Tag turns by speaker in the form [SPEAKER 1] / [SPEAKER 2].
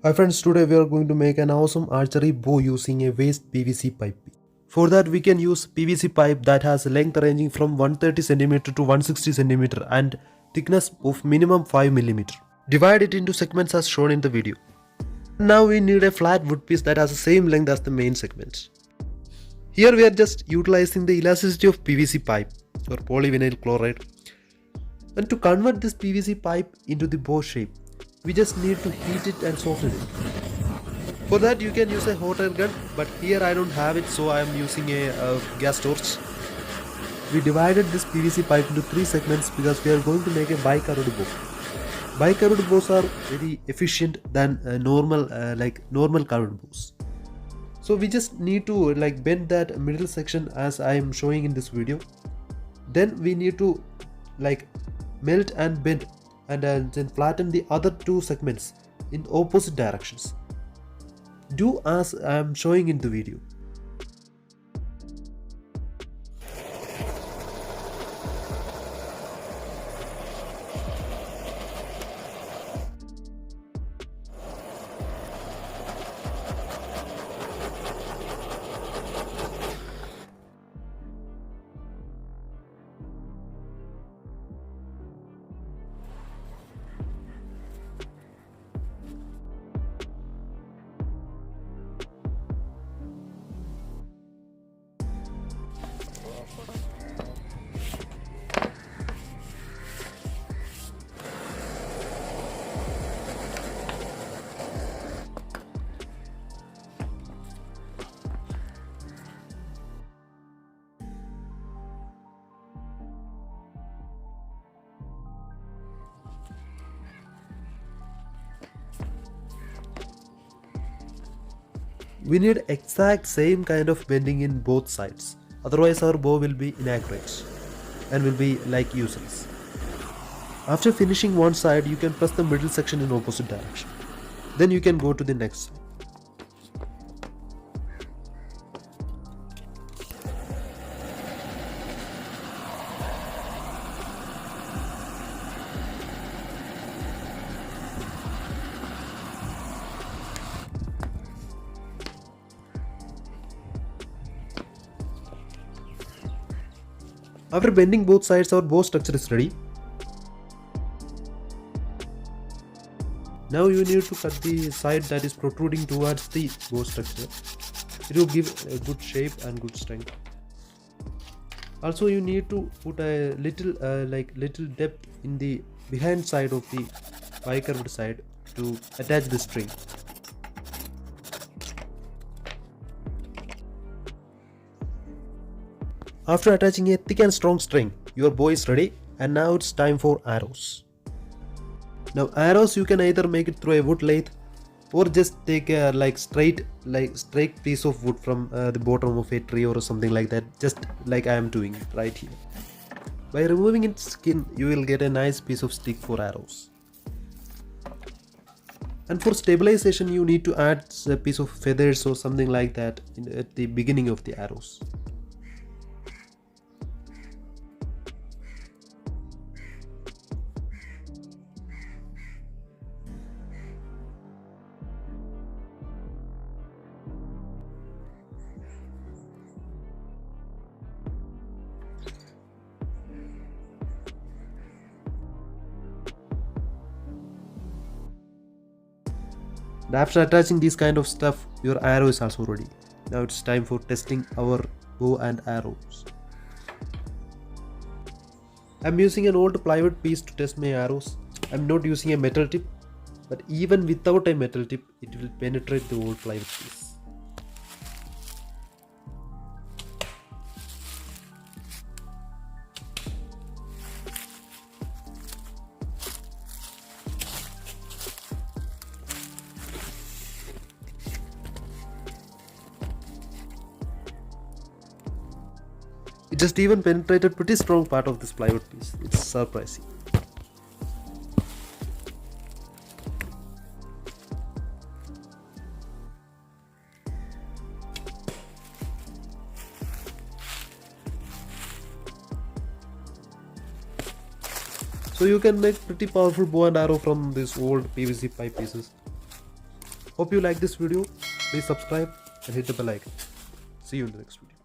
[SPEAKER 1] Hi friends, today we are going to make an awesome archery bow using a waste PVC pipe. For that we can use PVC pipe that has a length ranging from 130 cm to 160 cm and thickness of minimum 5 mm. Divide it into segments as shown in the video. Now we need a flat wood piece that has the same length as the main segments. Here we are just utilizing the elasticity of PVC pipe or polyvinyl chloride. And to convert this PVC pipe into the bow shape, we just need to heat it and soften it. For that you can use a hot air gun, but here I don't have it, so I am using a gas torch. We divided this PVC pipe into 3 segments because we are going to make a bi-curved bow. Bi-curved bows are very efficient than normal curved bows. So we just need to bend that middle section as I am showing in this video. Then we need to melt and bend and then flatten the other 2 segments in opposite directions. Do as I am showing in the video. We need exact same kind of bending in both sides, otherwise our bow will be inaccurate and will be useless. After finishing one side, you can press the middle section in opposite direction. Then you can go to the next side. After bending both sides, our bow structure is ready. Now you need to cut the side that is protruding towards the bow structure. It will give a good shape and good strength. Also, you need to put a little depth in the behind side of the bi-curved side to attach the string. After attaching a thick and strong string, your bow is ready, and now it's time for arrows. Now arrows you can either make it through a wood lathe or just take a straight piece of wood from the bottom of a tree or something like that, just like I am doing right here. By removing its skin, you will get a nice piece of stick for arrows. And for stabilization, you need to add a piece of feathers or something like that at the beginning of the arrows. And after attaching this kind of stuff, your arrow is also ready. Now it's time for testing our bow and arrows. I'm using an old plywood piece to test my arrows. I'm not using a metal tip, but even without a metal tip, it will penetrate the old plywood piece. It just even penetrated pretty strong part of this plywood piece. It's surprising. So you can make pretty powerful bow and arrow from these old PVC pipe pieces. Hope you like this video. Please subscribe and hit the bell icon. See you in the next video.